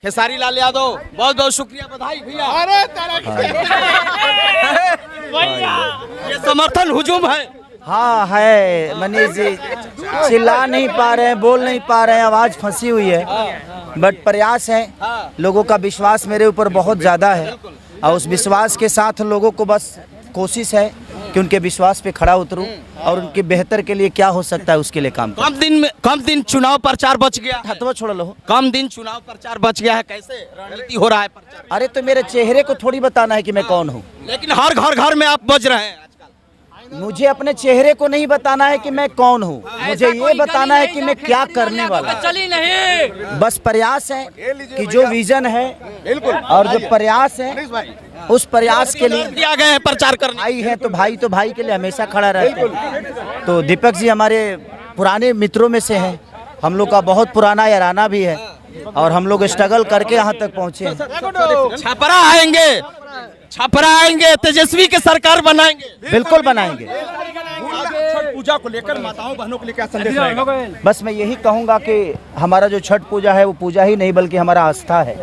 खेसारी लाल यादव, बहुत बहुत शुक्रिया, बधाई भैया। ये समर्थन हुजूम है। हाँ है मनीष जी, चिल्ला नहीं पा रहे हैं, बोल नहीं पा रहे हैं, आवाज़ फंसी हुई है, बट प्रयास है। लोगों का विश्वास मेरे ऊपर बहुत ज़्यादा है और उस विश्वास के साथ लोगों को बस कोशिश है कि उनके विश्वास पे खड़ा उतरूं और उनके बेहतर के लिए क्या हो सकता है उसके लिए काम करूं। कम दिन चुनाव प्रचार बच गया, हथवा छोड़ लो। कम दिन चुनाव प्रचार बच गया है, कैसे रणनीति हो रहा है प्रचार? अरे तो मेरे चेहरे को थोड़ी बताना है कि मैं कौन हूँ, लेकिन हर घर में आप बज रहे हैं। मुझे अपने चेहरे को नहीं बताना है कि मैं कौन हूँ, मुझे ये बताना है कि मैं क्या करने वाला हूँ। चली नहीं, बस प्रयास है कि जो विजन है और जो प्रयास है उस प्रयास के लिए दिया गए हैं प्रचार करने। भाई है तो भाई के लिए हमेशा खड़ा रहते हैं। तो दीपक जी हमारे पुराने मित्रों में से हैं, हम लोग का बहुत पुराना याराना भी है और हम लोग स्ट्रगल करके यहाँ तक पहुँचे हैं। छपरा आएंगे, तेजस्वी की सरकार बनाएंगे, बिल्कुल बनाएंगे। छठ पूजा को लेकर माताओं बहनों के लिए क्या संदेश रहेगा? बस मैं यही कहूँगा कि हमारा जो छठ पूजा है वो पूजा ही नहीं बल्कि हमारा आस्था है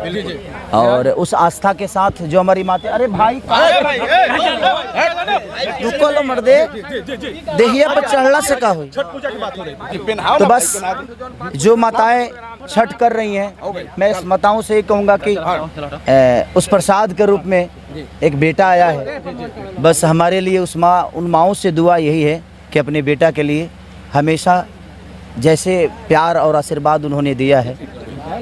और उस आस्था के साथ जो हमारी माता, अरे भाई रुको लो मर्दे, देहिया पर चढ़ला से का हुई। छठ पूजा की बात हो रही, तो बस जो माताएं छठ कर रही हैं, मैं इस माताओं से ये कहूँगा कि उस प्रसाद के रूप में एक बेटा आया है। बस हमारे लिए उन माँओं से दुआ यही है कि अपने बेटा के लिए हमेशा जैसे प्यार और आशीर्वाद उन्होंने दिया है,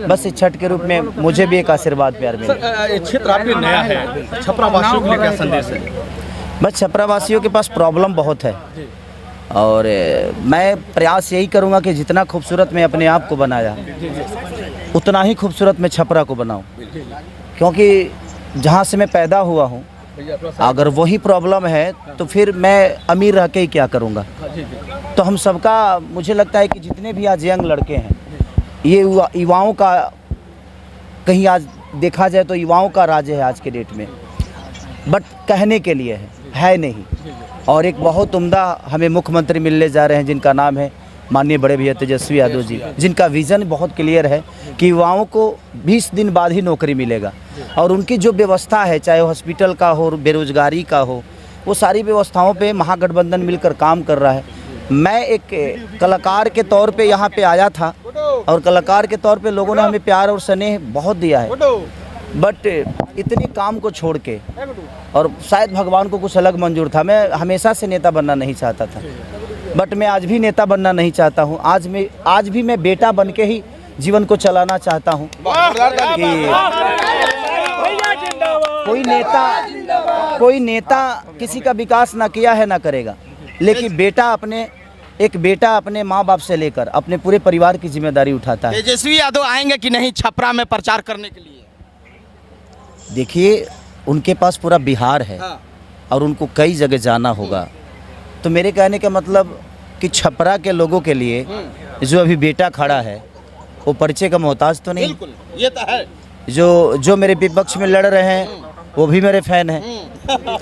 बस इस छठ के रूप में मुझे भी एक आशीर्वाद प्यार मिले। ये क्षेत्र आपके नया है, छपरा वासियों के लिए क्या संदेश है? बस छपरा वासियों के पास प्रॉब्लम बहुत है और मैं प्रयास यही करूंगा कि जितना खूबसूरत मैं अपने आप को बनाया उतना ही खूबसूरत मैं छपरा को बनाऊं, क्योंकि जहां से मैं पैदा हुआ हूं अगर वही प्रॉब्लम है तो फिर मैं अमीर रह के ही क्या करूंगा। तो हम सबका, मुझे लगता है कि जितने भी आज यंग लड़के हैं, ये युवाओं का, कहीं आज देखा जाए तो युवाओं का राज्य है आज के डेट में, बट कहने के लिए है नहीं। और एक बहुत उम्दा हमें मुख्यमंत्री मिलने जा रहे हैं जिनका नाम है माननीय बड़े भैया तेजस्वी यादव जी, जिनका विज़न बहुत क्लियर है कि युवाओं को 20 दिन बाद ही नौकरी मिलेगा और उनकी जो व्यवस्था है, चाहे हॉस्पिटल का हो, बेरोजगारी का हो, वो सारी व्यवस्थाओं पे महागठबंधन मिलकर काम कर रहा है। मैं एक कलाकार के तौर पे यहाँ पे आया था और कलाकार के तौर पे लोगों ने हमें प्यार और स्नेह बहुत दिया है, बट इतनी काम को छोड़ के, और शायद भगवान को कुछ अलग मंजूर था, मैं हमेशा से नेता बनना नहीं चाहता था, बट मैं आज भी नेता बनना नहीं चाहता हूँ। आज भी मैं बेटा बन के ही जीवन को चलाना चाहता हूँ कि कोई नेता किसी का विकास ना किया है ना करेगा, लेकिन एक बेटा अपने माँ बाप से लेकर अपने पूरे परिवार की जिम्मेदारी उठाता है। तेजस्वी यादव आएंगे कि नहीं छपरा में प्रचार करने के लिए? देखिए, उनके पास पूरा बिहार है और उनको कई जगह जाना होगा, तो मेरे कहने का मतलब कि छपरा के लोगों के लिए जो अभी बेटा खड़ा है वो परिचय का मोहताज तो नहीं। बिल्कुल, ये तो है। जो मेरे विपक्ष में लड़ रहे हैं वो भी मेरे फैन हैं,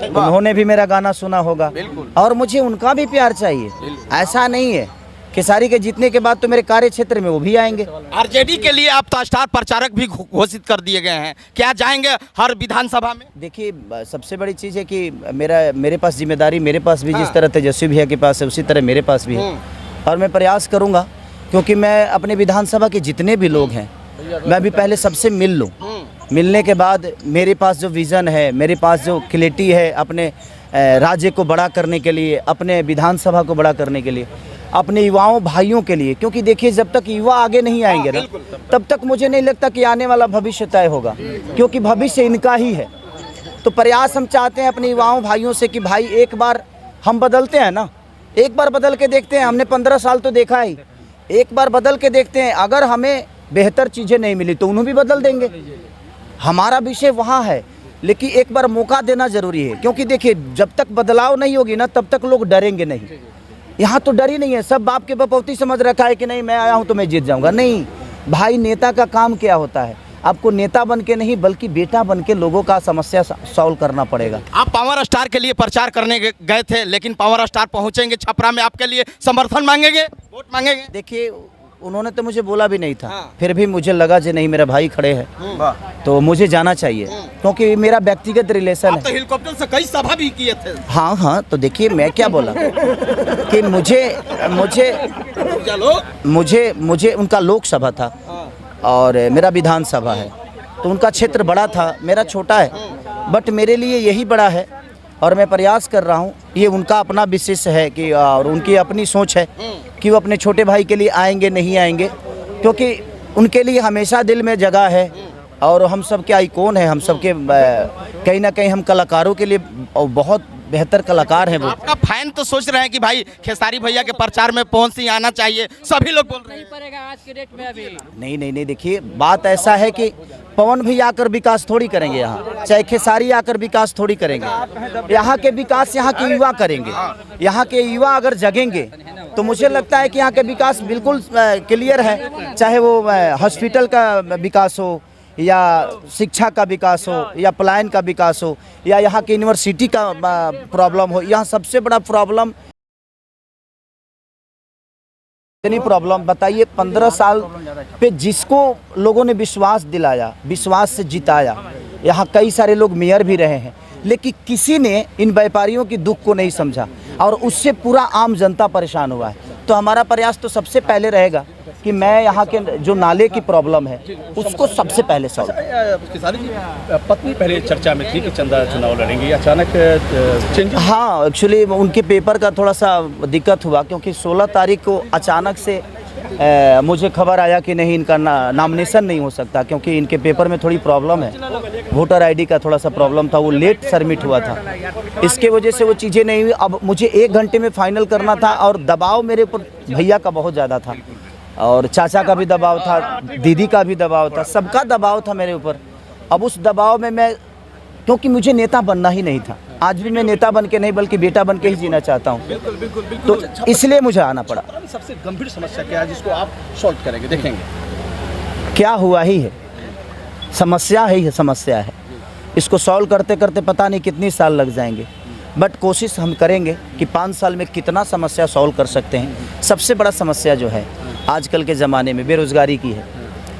उन्होंने भी मेरा गाना सुना होगा और मुझे उनका भी प्यार चाहिए। ऐसा नहीं है, खेसारी के जीतने के बाद तो मेरे कार्य क्षेत्र में वो भी आएंगे। आरजेडी के लिए आप तो स्टार प्रचारक भी घोषित कर दिए गए हैं, क्या जाएंगे हर विधानसभा में? देखिए, सबसे बड़ी चीज़ है कि मेरे पास जिम्मेदारी, मेरे पास भी जिस तरह तेजस्वी भैया के पास है उसी तरह मेरे पास भी है और मैं प्रयास करूँगा, क्योंकि मैं अपने विधानसभा के जितने भी लोग हैं मैं भी पहले सबसे मिल लूँ। मिलने के बाद मेरे पास जो विज़न है, मेरे पास जो क्लैरिटी है अपने राज्य को बड़ा करने के लिए, अपने विधानसभा को बड़ा करने के लिए, अपने युवाओं भाइयों के लिए, क्योंकि देखिए जब तक युवा आगे नहीं आएंगे ना तब तक मुझे नहीं लगता कि आने वाला भविष्य तय होगा, क्योंकि भविष्य इनका ही है। तो प्रयास हम चाहते हैं अपने युवाओं भाइयों से कि भाई एक बार हम बदलते हैं ना, एक बार बदल के देखते हैं, हमने 15 साल तो देखा ही, एक बार बदल के देखते हैं, अगर हमें बेहतर चीज़ें नहीं मिली तो उन्हें भी बदल देंगे। हमारा विषय वहाँ है, लेकिन एक बार मौका देना ज़रूरी है, क्योंकि देखिए जब तक बदलाव नहीं होगी ना तब तक लोग डरेंगे नहीं। यहाँ तो डर ही नहीं है, सब बाप के बपौती समझ रखा है कि नहीं मैं आया हूँ तो मैं जीत जाऊँगा। नहीं भाई, नेता का काम क्या होता है, आपको नेता बन के नहीं बल्कि बेटा बन के लोगों का समस्या सॉल्व करना पड़ेगा। आप पावर स्टार के लिए प्रचार करने गए थे, लेकिन पावर स्टार पहुँचेंगे छपरा में, आपके लिए समर्थन मांगेंगे, वोट मांगेंगे? देखिए, उन्होंने तो मुझे बोला भी नहीं था, हाँ। फिर भी मुझे लगा कि नहीं मेरा भाई खड़े हैं तो मुझे जाना चाहिए, क्योंकि मेरा व्यक्तिगत रिलेशन आप तो है। हेलीकॉप्टर से कई सभा भी किए थे। हाँ हाँ, तो देखिए मैं क्या बोला कि मुझे मुझे चलो मुझे मुझे उनका लोकसभा था और मेरा विधानसभा है, तो उनका क्षेत्र बड़ा था, मेरा छोटा है, बट मेरे लिए यही बड़ा है और मैं प्रयास कर रहा हूँ। ये उनका अपना विशेष है कि और उनकी अपनी सोच है कि वो अपने छोटे भाई के लिए आएंगे नहीं आएंगे, क्योंकि उनके लिए हमेशा दिल में जगह है और हम सब के आइकॉन है, हम सब के कहीं ना कहीं हम कलाकारों के लिए बहुत बेहतर कलाकार हैं वो। आपका फैन तो सोच रहे हैं कि भाई खेसारी भैया के प्रचार में पवन सिंह आना चाहिए, सभी लोग बोल रहे हैं। पड़ेगा आज के डेट में अभी। नहीं, देखिए बात ऐसा है कि पवन भी आकर विकास थोड़ी करेंगे यहाँ, चाहे खेसारी आकर विकास थोड़ी करेंगे। यहाँ के विकास यहाँ के युवा करेंगे। यहाँ के युवा अगर जगेंगे तो मुझे लगता है कि यहाँ के विकास बिल्कुल क्लियर है, चाहे वो हॉस्पिटल का विकास हो या शिक्षा का विकास हो या पलायन का विकास हो या यहाँ की यूनिवर्सिटी का प्रॉब्लम हो। यहाँ सबसे बड़ा प्रॉब्लम इतनी प्रॉब्लम बताइए, 15 साल पे जिसको लोगों ने विश्वास दिलाया, विश्वास से जिताया, यहाँ कई सारे लोग मेयर भी रहे हैं, लेकिन किसी ने इन व्यापारियों की दुख को नहीं समझा और उससे पूरा आम जनता परेशान हुआ है। तो हमारा प्रयास तो सबसे पहले रहेगा कि मैं यहाँ के जो नाले की प्रॉब्लम है उसको सबसे पहले सॉल्व। खेसारी जी पत्नी पहले चर्चा में थी कि चंदा चुनाव लड़ेंगे, अचानक चेंज। हाँ, एक्चुअली उनके पेपर का थोड़ा सा दिक्कत हुआ, क्योंकि 16 तारीख को अचानक से मुझे खबर आया कि नहीं इनका नॉमिनेशन नहीं हो सकता, क्योंकि इनके पेपर में थोड़ी प्रॉब्लम है, वोटर आईडी का थोड़ा सा प्रॉब्लम था, वो लेट सबमिट हुआ था, इसके वजह से वो चीज़ें नहीं हुई। अब मुझे 1 घंटे में फाइनल करना था और दबाव मेरे ऊपर भैया का बहुत ज़्यादा था और चाचा का भी दबाव था, दीदी का भी दबाव था, सबका दबाव था मेरे ऊपर। अब उस दबाव में मैं, क्योंकि मुझे नेता बनना ही नहीं था, आज भी मैं नेता बन के नहीं बल्कि बेटा बन के ही जीना चाहता हूँ, तो इसलिए मुझे आना पड़ा। सबसे गंभीर समस्या क्या है जिसको आप सॉल्व करेंगे, देखेंगे? क्या हुआ ही है, समस्या है, समस्या है, इसको सॉल्व करते करते पता नहीं कितनी साल लग जाएंगे, बट कोशिश हम करेंगे कि 5 साल में कितना समस्या सॉल्व कर सकते हैं। सबसे बड़ा समस्या जो है आजकल के ज़माने में बेरोज़गारी की है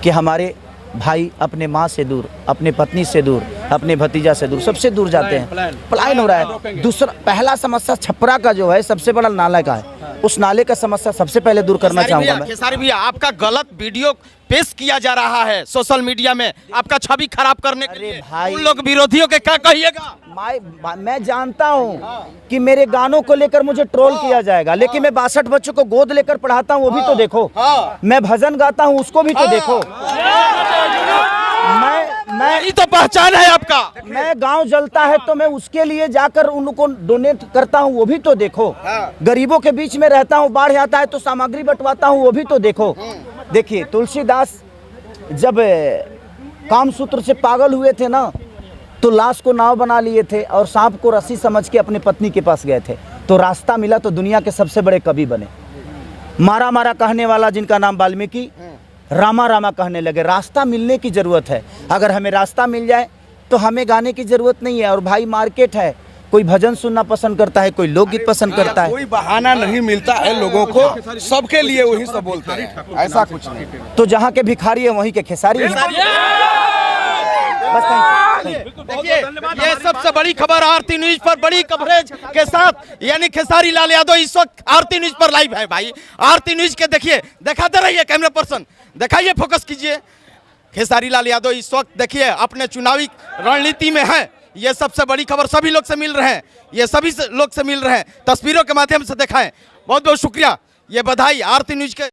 कि हमारे भाई अपने माँ से दूर, अपने पत्नी से दूर, अपने भतीजा से दूर, सबसे दूर जाते हैं, पलायन हो रहा है। दूसरा पहला समस्या छपरा का जो है सबसे बड़ा नाला का है, उस नाले का समस्या सबसे पहले दूर करना चाहूँगा मैं। खेसारी भैया आपका गलत वीडियो पेश किया जा रहा है सोशल मीडिया में, आपका छवि खराब करने के लिए भाई, उन लोग विरोधियों के क्या कहिएगा? मैं जानता हूँ कि मेरे गानों को लेकर मुझे ट्रोल किया जाएगा, लेकिन मैं 62 बच्चों को गोद लेकर पढ़ाता हूँ, वो भी तो देखो। मैं भजन गाता हूँ, उसको भी तो देखो। मैं ये तो पहचान है आपका। मैं गांव जलता है तो मैं उसके लिए जाकर उनको डोनेट करता हूँ, वो भी तो देखो। गरीबों के बीच में रहता हूँ, बाढ़ आता है तो सामग्री बंटवाता हूँ, वो भी तो देखो। देखिए तुलसीदास जब कामसूत्र से पागल हुए थे ना, तो लाश को नाव बना लिए थे और सांप को रस्सी समझ के अपनी पत्नी के पास गए थे, तो रास्ता मिला तो दुनिया के सबसे बड़े कवि बने। मारा मारा कहने वाला जिनका नाम वाल्मीकि, रामा रामा कहने लगे। रास्ता मिलने की ज़रूरत है, अगर हमें रास्ता मिल जाए तो हमें गाने की ज़रूरत नहीं है। और भाई मार्केट है, कोई भजन सुनना पसंद करता है, कोई लोकगीत पसंद करता है, कोई बहाना नहीं मिलता है लोगों को, सबके लिए वही सब बोलते हैं, ऐसा कुछ नहीं। तो जहाँ के भिखारी है वहीं के खेसारी है। बस देखिए ये सबसे बड़ी खबर आरती न्यूज पर बड़ी कवरेज के साथ, यानी खेसारी लाल यादव इस वक्त आरती न्यूज पर लाइव है। भाई आरती न्यूज के देखिए, दिखाते रहिए, कैमरा पर्सन दिखाइए, फोकस कीजिए। खेसारी लाल यादव इस वक्त देखिए अपने चुनावी रणनीति में है। ये सबसे बड़ी खबर सभी लोग से मिल रहे हैं, ये सभी लोग से मिल रहे हैं, तस्वीरों के माध्यम से दिखाएं। बहुत बहुत शुक्रिया, ये बधाई आरती न्यूज के।